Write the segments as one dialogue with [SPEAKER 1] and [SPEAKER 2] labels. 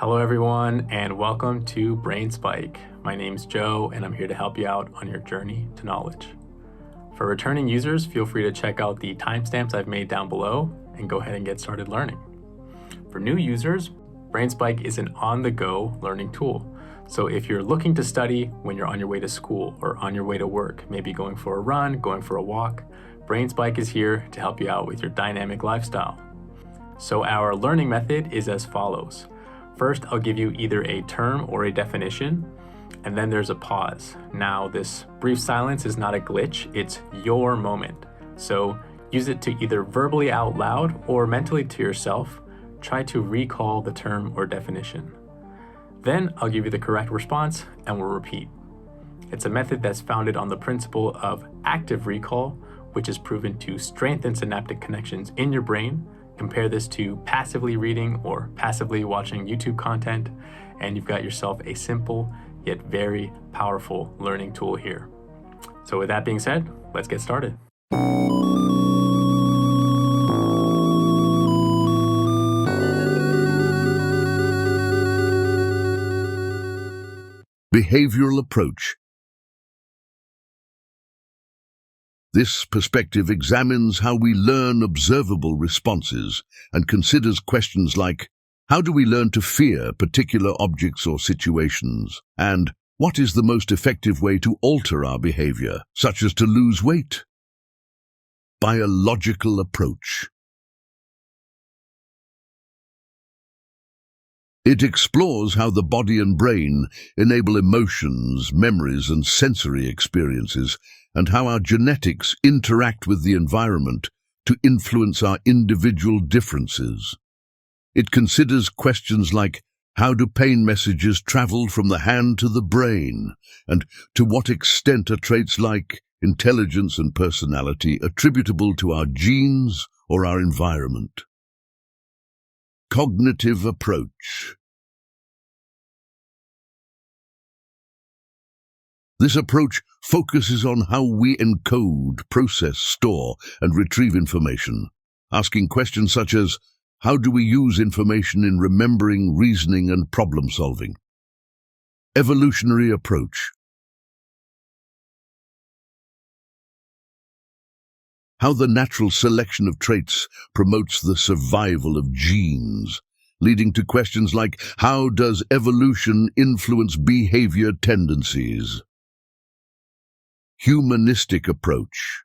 [SPEAKER 1] Hello everyone, and welcome to Brain Spike. My name's Joe, and I'm here to help you out on your journey to knowledge. For returning users, feel free to check out the timestamps I've made down below and go ahead and get started learning. For new users, Brain Spike is an on-the-go learning tool. So if you're looking to study when you're on your way to school or on your way to work, maybe going for a run, going for a walk, Brain Spike is here to help you out with your dynamic lifestyle. So our learning method is as follows. First, I'll give you either a term or a definition, and then there's a pause. Now, this brief silence is not a glitch, it's your moment. So use it to either verbally out loud or mentally to yourself. Try to recall the term or definition. Then I'll give you the correct response and we'll repeat. It's a method that's founded on the principle of active recall, which is proven to strengthen synaptic connections in your brain. Compare this to passively reading or passively watching YouTube content, and you've got yourself a simple yet very powerful learning tool here. So with that being said, let's get started.
[SPEAKER 2] Behavioral approach. This perspective examines how we learn observable responses and considers questions like, how do we learn to fear particular objects or situations? And what is the most effective way to alter our behavior, such as to lose weight? Biological approach. It explores how the body and brain enable emotions, memories, and sensory experiences, and how our genetics interact with the environment to influence our individual differences. It considers questions like, how do pain messages travel from the hand to the brain, and to what extent are traits like intelligence and personality attributable to our genes or our environment? Cognitive approach. This approach focuses on how we encode, process, store, and retrieve information, asking questions such as, how do we use information in remembering, reasoning, and problem-solving? Evolutionary approach. How the natural selection of traits promotes the survival of genes, leading to questions like, how does evolution influence behavior tendencies? Humanistic approach.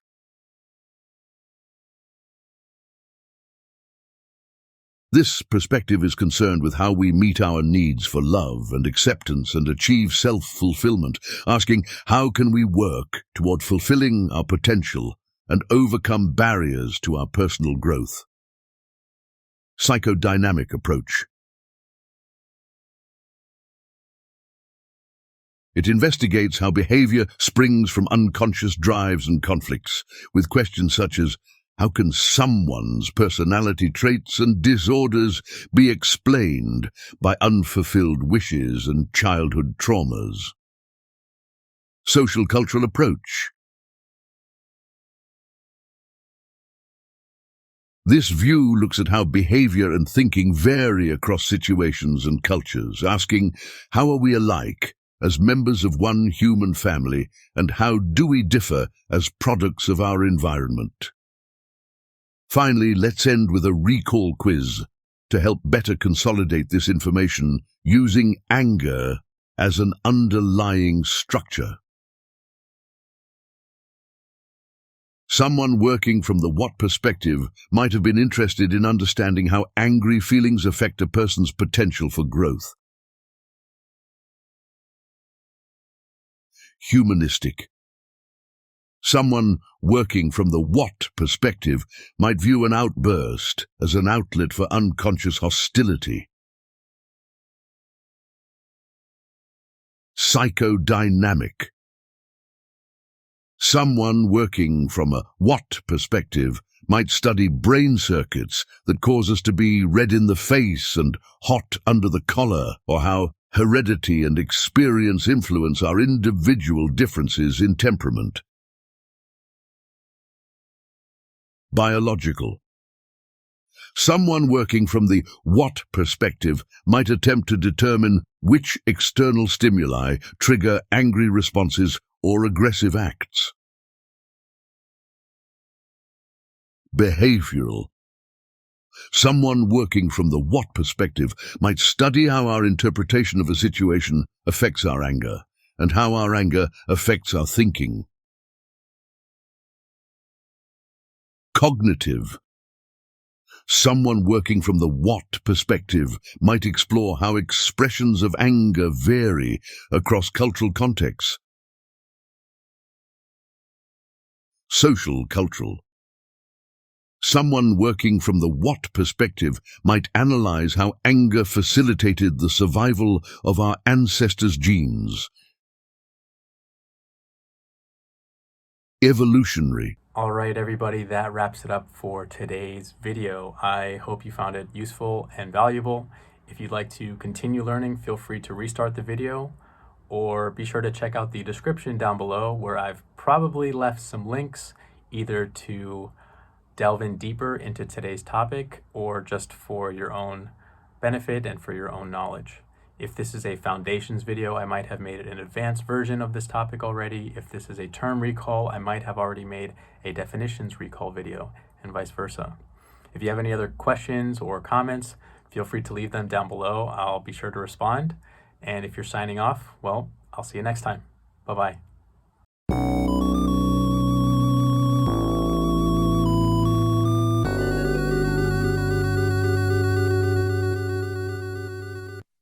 [SPEAKER 2] This perspective is concerned with how we meet our needs for love and acceptance and achieve self-fulfillment, asking, how can we work toward fulfilling our potential and overcome barriers to our personal growth? Psychodynamic approach. It investigates how behavior springs from unconscious drives and conflicts, with questions such as, how can someone's personality traits and disorders be explained by unfulfilled wishes and childhood traumas? Social cultural approach. This view looks at how behavior and thinking vary across situations and cultures, asking, how are we alike as members of one human family, and how do we differ as products of our environment? Finally, let's end with a recall quiz to help better consolidate this information using anger as an underlying structure. Someone working from the what perspective might have been interested in understanding how angry feelings affect a person's potential for growth. Humanistic. Someone working from the what perspective might view an outburst as an outlet for unconscious hostility. Psychodynamic. Someone working from a what perspective might study brain circuits that cause us to be red in the face and hot under the collar, or how heredity and experience influence our individual differences in temperament. Biological. Someone working from the what perspective might attempt to determine which external stimuli trigger angry responses or aggressive acts. Behavioral. Someone working from the what perspective might study how our interpretation of a situation affects our anger, and how our anger affects our thinking. Cognitive. Someone working from the what perspective might explore how expressions of anger vary across cultural contexts. Social cultural. Someone working from the what perspective might analyze how anger facilitated the survival of our ancestors' genes. Evolutionary.
[SPEAKER 1] All right, everybody, that wraps it up for today's video. I hope you found it useful and valuable. If you'd like to continue learning, feel free to restart the video, or be sure to check out the description down below where I've probably left some links either to delve in deeper into today's topic or just for your own benefit and for your own knowledge. If this is a foundations video, I might have made an advanced version of this topic already. If this is a term recall, I might have already made a definitions recall video, and vice versa. If you have any other questions or comments, feel free to leave them down below. I'll be sure to respond. And if you're signing off, well, I'll see you next time. Bye-bye.